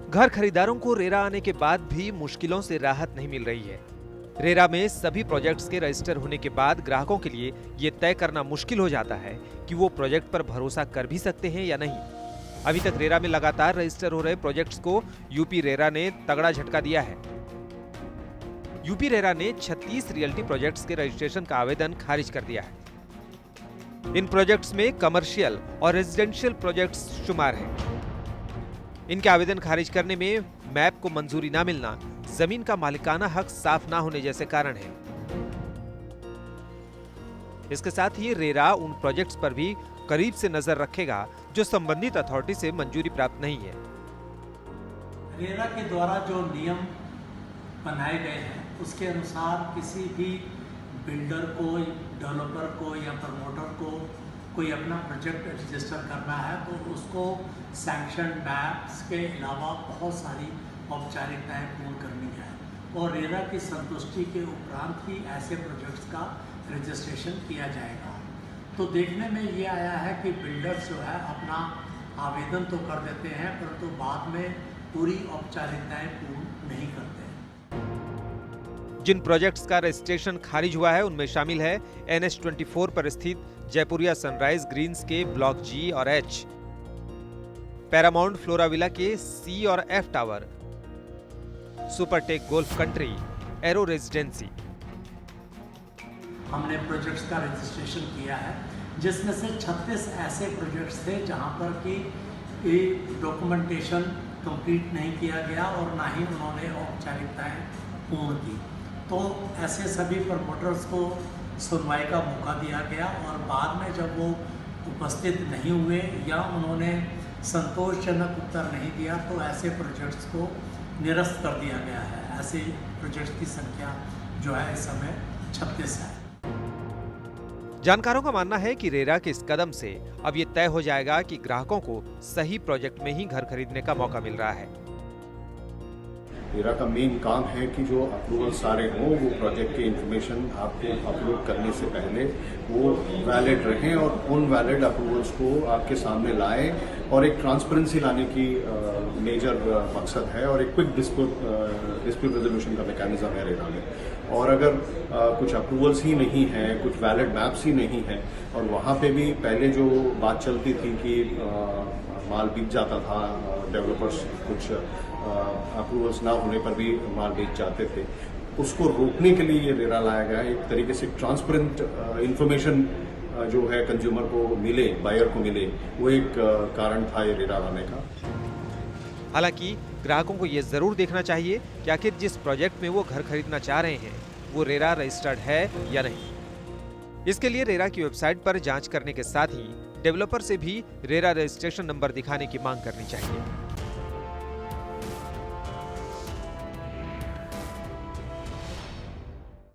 घर खरीदारों को रेरा आने के बाद भी मुश्किलों से राहत नहीं मिल रही है। रेरा में सभी प्रोजेक्ट्स के रजिस्टर होने के बाद ग्राहकों के लिए ये तय करना मुश्किल हो जाता है कि वो प्रोजेक्ट पर भरोसा कर भी सकते हैं या नहीं। अभी तक रेरा में लगातार रजिस्टर हो रहे प्रोजेक्ट्स को यूपी रेरा ने तगड़ा झटका दिया है। यूपी रेरा ने 36 रियल्टी प्रोजेक्ट्स के रजिस्ट्रेशन का आवेदन खारिज कर दिया है। इन प्रोजेक्ट्स में कमर्शियल और रेजिडेंशियल प्रोजेक्ट्स शुमार हैं। इनके आवेदन खारिज करने में मैप को मंजूरी ना मिलना, जमीन का मालिकाना हक साफ ना होने जैसे कारण हैं। इसके साथ ही रेरा उन प्रोजेक्ट्स पर भी करीब से नजर रखेगा जो संबंधित अथॉरिटी से मंजूरी प्राप्त नहीं है। रेरा के द्वारा जो नियम बनाए गए हैं उसके अनुसार किसी भी बिल्डर को, डेवलपर को या प्रमोटर को कोई अपना प्रोजेक्ट रजिस्टर करना है तो उसको सैंक्शन मैप्स के अलावा बहुत सारी औपचारिकताएं पूर्ण करनी है और रेरा की संतुष्टि के उपरांत ही ऐसे प्रोजेक्ट्स का रजिस्ट्रेशन किया जाएगा। तो देखने में ये आया है कि बिल्डर्स जो है अपना आवेदन तो कर देते हैं परंतु बाद में पूरी औपचारिकताएं पूर्ण नहीं करते। जिन प्रोजेक्ट्स का रजिस्ट्रेशन खारिज हुआ है उनमें शामिल है NH24 पर स्थित जयपुरिया सनराइज ग्रीन्स के ब्लॉक G और H, पैरामाउंट फ्लोराविला के C और F tower, Supertech golf country, arrow residency. हमने प्रोजेक्ट्स का रजिस्ट्रेशन किया है जिसमें से 36 ऐसे प्रोजेक्ट्स थे जहां पर कि डॉक्यूमेंटेशन कंप्लीट नहीं किया गया और ना ही उन्होंने औपचारिकताएं पूर्ण की। तो ऐसे सभी प्रमोटर्स को सुनवाई का मौका दिया गया और बाद में जब वो उपस्थित नहीं हुए या उन्होंने संतोषजनक उत्तर नहीं दिया तो ऐसे प्रोजेक्ट्स को निरस्त कर दिया गया है। ऐसे प्रोजेक्ट्स की संख्या जो है इस समय 36 है। जानकारों का मानना है कि रेरा के इस कदम से अब ये तय हो जाएगा कि ग्राहकों को सही प्रोजेक्ट में ही घर खरीदने का मौका मिल रहा है। रेरा का मेन काम है कि जो अप्रूवल सारे हों वो प्रोजेक्ट की इंफॉर्मेशन आपको अपलोड करने से पहले वो वैलिड रहें और उन वैलिड अप्रूवल्स को आपके सामने लाएं और एक ट्रांसपेरेंसी लाने की मेजर मकसद है और एक क्विक डिस्प्यूट रेजोल्यूशन का मैकेनिज्म है रेरा में। और अगर कुछ अप्रूवल्स ही नहीं हैं, कुछ वैलिड मैप्स ही नहीं हैं और वहाँ पे भी पहले जो बात चलती थी कि माल बिक जाता था, डेवलपर्स कुछ अप्रूवल्स ना होने पर भी माल बेच जाते थे, उसको रोकने के लिए ये रेरा लाया गया है। एक तरीके से ट्रांसपेरेंट इंफॉर्मेशन जो है कंज्यूमर को मिले, बायर को मिले, वो एक कारण था ये रेरा लाने का। हालांकि ग्राहकों को ये जरूर देखना चाहिए कि आखिर जिस प्रोजेक्ट में वो घर खरीदना चाह रहे हैं वो रेरा रजिस्टर्ड है या नहीं। इसके लिए रेरा की वेबसाइट पर जांच करने के साथ ही डेवलपर से भी रेरा रजिस्ट्रेशन नंबर दिखाने की मांग करनी चाहिए।